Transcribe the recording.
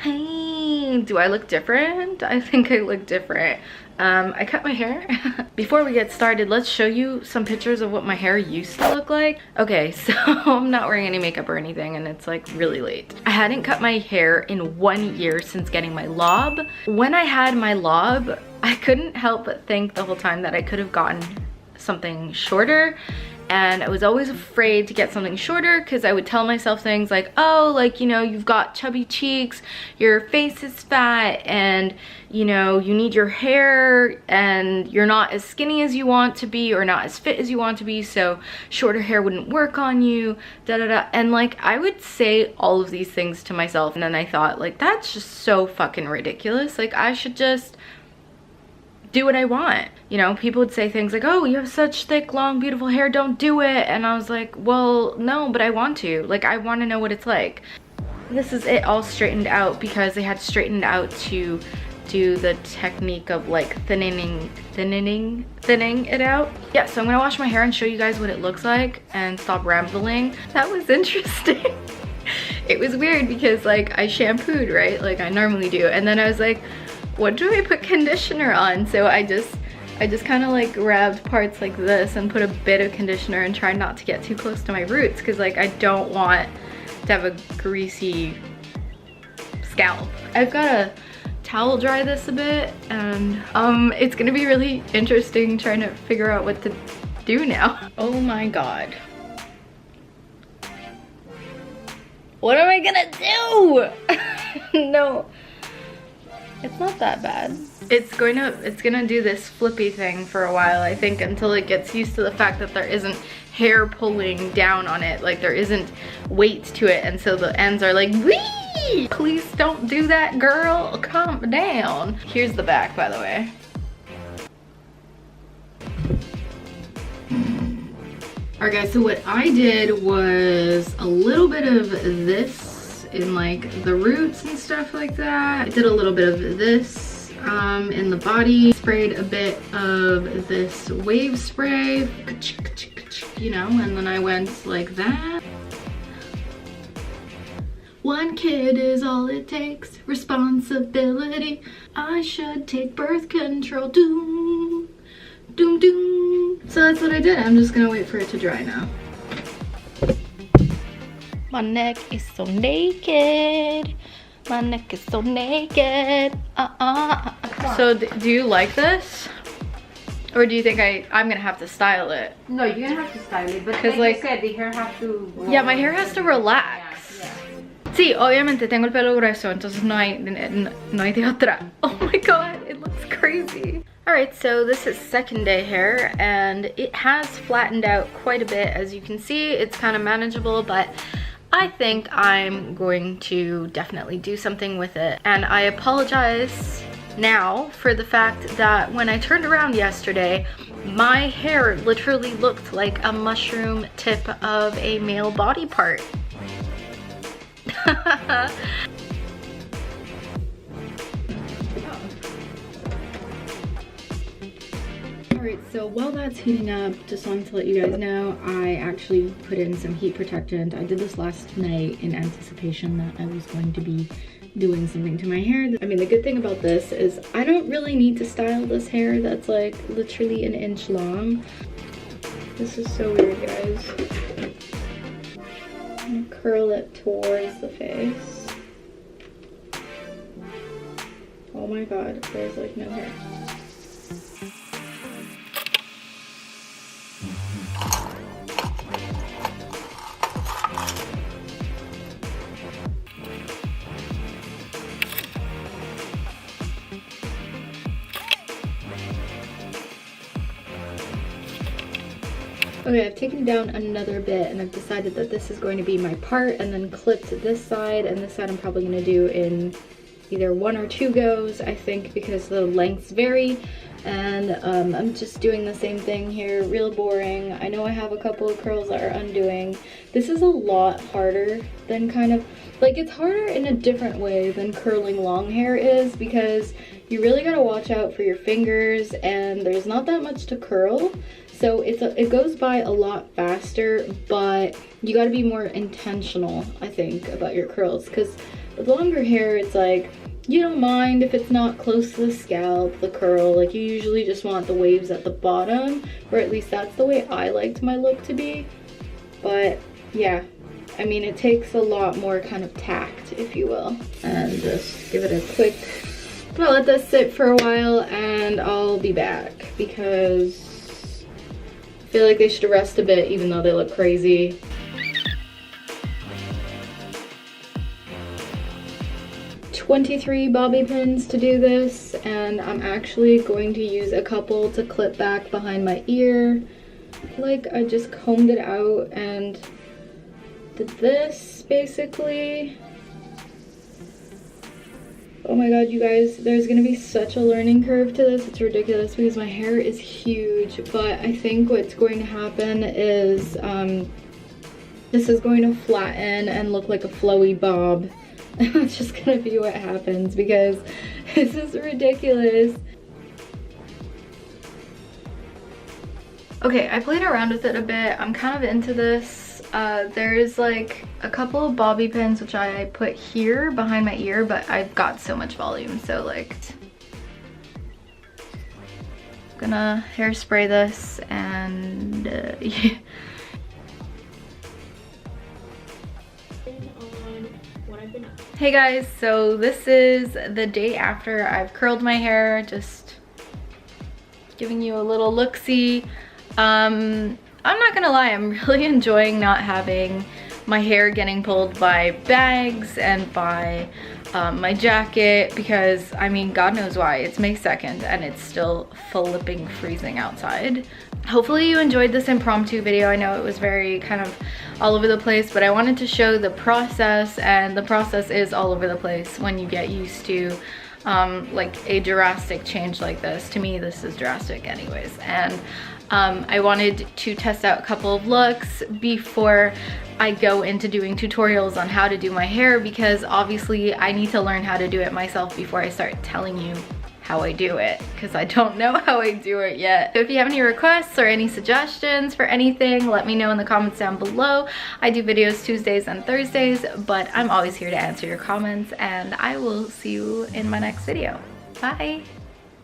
Hey, do I look different? I think I look different. I cut my hair. Before we get started, let's show you some pictures of what my hair used to look like. Okay, so I'm not wearing any makeup or anything and it's like really late. I hadn't cut my hair in 1 year since getting my lob. When I had my lob, I couldn't help but think the whole time that I could have gotten something shorter. And I was always afraid to get something shorter because I would tell myself things like, oh, like, you know, you've got chubby cheeks, your face is fat, and, you know, you need your hair, and you're not as skinny as you want to be or not as fit as you want to be, so shorter hair wouldn't work on you, da da da. And like, I would say all of these things to myself, and then I thought, like, that's just so fucking ridiculous. Like, I should just do what I want. You know, people would say things like, oh, you have such thick, long, beautiful hair, don't do it. And I was like, well, no, but I want to. Like, I want to know what it's like. This is it all straightened out because they had straightened out to do the technique of like thinning it out. Yeah, so I'm gonna wash my hair and show you guys what it looks like and stop rambling. That was interesting. It was weird because like I shampooed, right? Like I normally do. And then I was like, what do I put conditioner on? So I just kind of like grabbed parts like this and put a bit of conditioner and tried not to get too close to my roots because like I don't want to have a greasy scalp. I've got to towel dry this a bit and it's gonna be really interesting trying to figure out what to do now. Oh my god. What am I gonna do? No. It's not that bad. It's gonna do this flippy thing for a while, I think, until it gets used to the fact that there isn't hair pulling down on it, like there isn't weight to it, and so the ends are like, wee! Please don't do that, girl, calm down. Here's the back, by the way. Alright guys, so what I did was a little bit of this in like the roots and stuff like that. I did a little bit of this in the body, sprayed a bit of this wave spray, you know, and then I went like that. One kid is all it takes, responsibility. I should take birth control, doom, doom, doom. So that's what I did. I'm just gonna wait for it to dry now. My neck is so naked. My neck is so naked. So do you like this? Or do you think I'm gonna have to style it? No, you're gonna have to style it, but like you said, the hair has to roll. Yeah, my hair has to relax. Yeah. Sí, obviamente tengo el pelo grueso, entonces no hay de otra. Oh my god, it looks crazy. Alright, so this is second day hair and it has flattened out quite a bit. As you can see, it's kind of manageable, but I think I'm going to definitely do something with it. And I apologize now for the fact that when I turned around yesterday, my hair literally looked like a mushroom tip of a male body part. Alright, so while that's heating up, just wanted to let you guys know, I actually put in some heat protectant. I did this last night in anticipation that I was going to be doing something to my hair. I mean, the good thing about this is I don't really need to style this hair that's like literally an inch long. This is so weird, guys. I'm gonna curl it towards the face. Oh my god, there's like no hair. Okay, I've taken it down another bit and I've decided that this is going to be my part, and then clipped this side, and this side I'm probably going to do in either 1 or 2 goes, I think, because the lengths vary. And I'm just doing the same thing here, real boring. I know I have a couple of curls that are undoing. This is a lot harder than kind of, like, it's harder in a different way than curling long hair is, because you really gotta watch out for your fingers and there's not that much to curl. So it goes by a lot faster, but you gotta be more intentional, I think, about your curls, because With longer hair, it's like, you don't mind if it's not close to the scalp, the curl. Like, you usually just want the waves at the bottom, or at least that's the way I liked my look to be. But yeah, I mean, it takes a lot more kind of tact, if you will. And just give it a quick, I'll let this sit for a while and I'll be back, because I feel like they should rest a bit even though they look crazy. $23 bobby pins to do this, and I'm actually going to use a couple to clip back behind my ear. Like, I just combed it out and did this basically. Oh my god, you guys, there's gonna be such a learning curve to this. It's ridiculous because my hair is huge, but I think what's going to happen is this is going to flatten and look like a flowy bob. That's just gonna be what happens because this is ridiculous. Okay, I played around with it a bit. I'm kind of into this. There's like a couple of bobby pins which I put here behind my ear, but I've got so much volume, so like I'm gonna hairspray this and yeah. Hey guys, so this is the day after I've curled my hair, just giving you a little look-see. I'm not gonna lie, I'm really enjoying not having my hair getting pulled by bags and by my jacket, because I mean, God knows why. It's May 2nd and it's still flipping freezing outside. Hopefully you enjoyed this impromptu video. I know it was very kind of all over the place, but I wanted to show the process, and the process is all over the place when you get used to like a drastic change like this. To me, this is drastic anyways. And I wanted to test out a couple of looks before I go into doing tutorials on how to do my hair, because obviously I need to learn how to do it myself before I start telling you how I do it, because I don't know how I do it yet. So if you have any requests or any suggestions for anything, let me know in the comments down below. I do videos Tuesdays and Thursdays, but I'm always here to answer your comments, and I will see you in my next video. Bye!